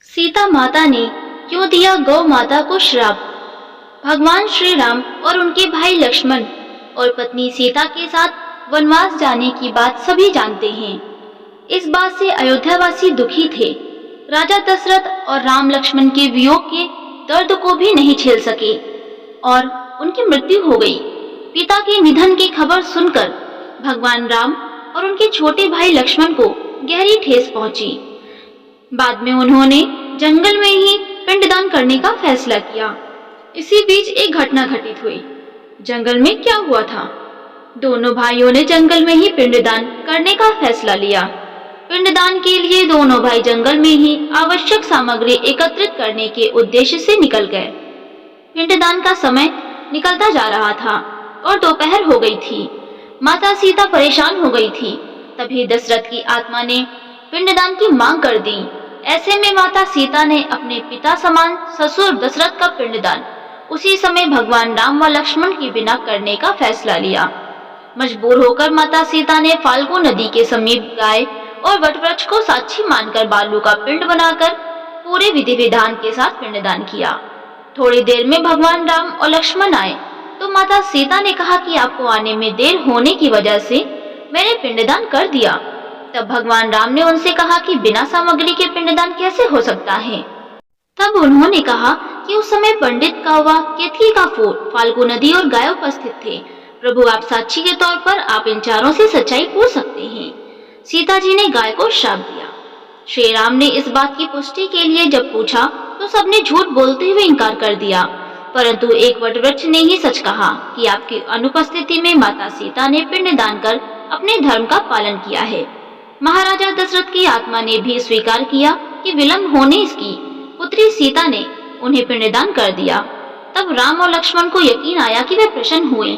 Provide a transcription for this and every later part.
सीता माता ने क्यों दिया गौ माता को श्राप? भगवान श्री राम और उनके भाई लक्ष्मण और पत्नी सीता के साथ वनवास जाने की बात सभी जानते हैं। इस बात से अयोध्यावासी दुखी थे। राजा दशरथ और राम लक्ष्मण के वियोग के दर्द को भी नहीं झेल सके और उनकी मृत्यु हो गई। पिता के निधन की खबर सुनकर भगवान राम और उनके छोटे भाई लक्ष्मण को गहरी ठेस पहुंची। बाद में उन्होंने जंगल में ही पिंडदान करने का फैसला किया। इसी बीच एक घटना घटित हुई। जंगल में क्या हुआ था? दोनों भाइयों ने जंगल में ही पिंडदान करने का फैसला लिया। पिंडदान के लिए दोनों भाई जंगल में ही आवश्यक सामग्री एकत्रित करने के उद्देश्य से निकल गए। पिंडदान का समय निकलता जा रहा था और दोपहर हो गई थी। माता सीता परेशान हो गई थी। तभी दशरथ की आत्मा ने पिंडदान की मांग कर दी। ऐसे में माता सीता ने अपने पिता समान ससुर दशरथ का पिंडदान उसी समय भगवान राम व लक्ष्मण के बिना करने का फैसला लिया। मजबूर होकर माता सीता ने फाल्गु नदी के समीप गाय और वटवृक्ष को साक्षी मानकर बालू का पिंड बनाकर पूरे विधि विधान के साथ पिंडदान किया। थोड़ी देर में भगवान राम और लक्ष्मण आए तो माता सीता ने कहा कि आपको आने में देर होने की वजह से मैंने पिंडदान कर दिया। तब भगवान राम ने उनसे कहा कि बिना सामग्री के पिंडदान कैसे हो सकता है। तब उन्होंने कहा कि उस समय पंडित कौवा, केतकी का फूल, फाल्गु नदी और गाय उपस्थित थे। प्रभु, आप साक्षी के तौर पर आप इन चारों से सच्चाई पूछ सकते हैं। सीता जी ने गाय को श्राप दिया। श्री राम ने इस बात की पुष्टि के लिए जब पूछा तो सबने झूठ बोलते हुए इनकार कर दिया, परंतु एक वटवृक्ष ने ही सच कहा कि आपकी अनुपस्थिति में माता सीता ने पिंडदान कर अपने धर्म का पालन किया है। महाराजा दशरथ की आत्मा ने भी स्वीकार किया कि विलंब होने इसकी पुत्री सीता ने उन्हें पिंडदान कर दिया। तब राम और लक्ष्मण को यकीन आया कि वे प्रसन्न हुए।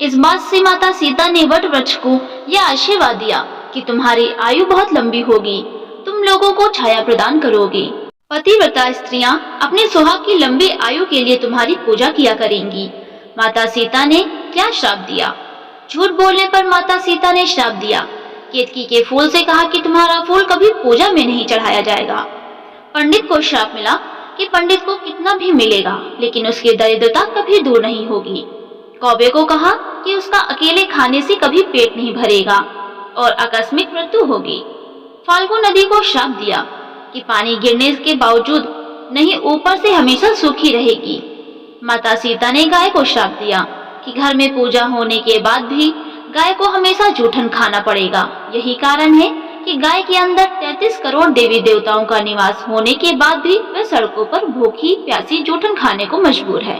इस बात से माता सीता ने वट वृक्ष को यह आशीर्वाद दिया कि तुम्हारी आयु बहुत लंबी होगी, तुम लोगों को छाया प्रदान करोगे। पतिव्रता स्त्रियां अपने सुहाग की लंबी आयु के लिए तुम्हारी पूजा किया करेंगी। माता सीता ने क्या श्राप दिया? झूठ बोलने पर माता सीता ने श्राप दिया। केतकी के फूल से कहा कि तुम्हारा फूल कभी पूजा में नहीं चढ़ाया जाएगा। पंडित को श्राप मिला कि पंडित को कितना भी मिलेगा लेकिन उसकी दरिद्रता कभी दूर नहीं होगी। कौवे को कहा कि उसका अकेले खाने से कभी पेट नहीं भरेगा और आकस्मिक मृत्यु होगी। फाल्गु नदी को श्राप दिया कि पानी गिरने के बावजूद नहीं, ऊपर से हमेशा सूखी रहेगी। माता सीता ने गाय को श्राप दिया कि घर में पूजा होने के बाद भी गाय को हमेशा जूठन खाना पड़ेगा। यही कारण है कि गाय के अंदर 33 करोड़ देवी देवताओं का निवास होने के बाद भी वह सड़कों पर भूखी प्यासी जूठन खाने को मजबूर है।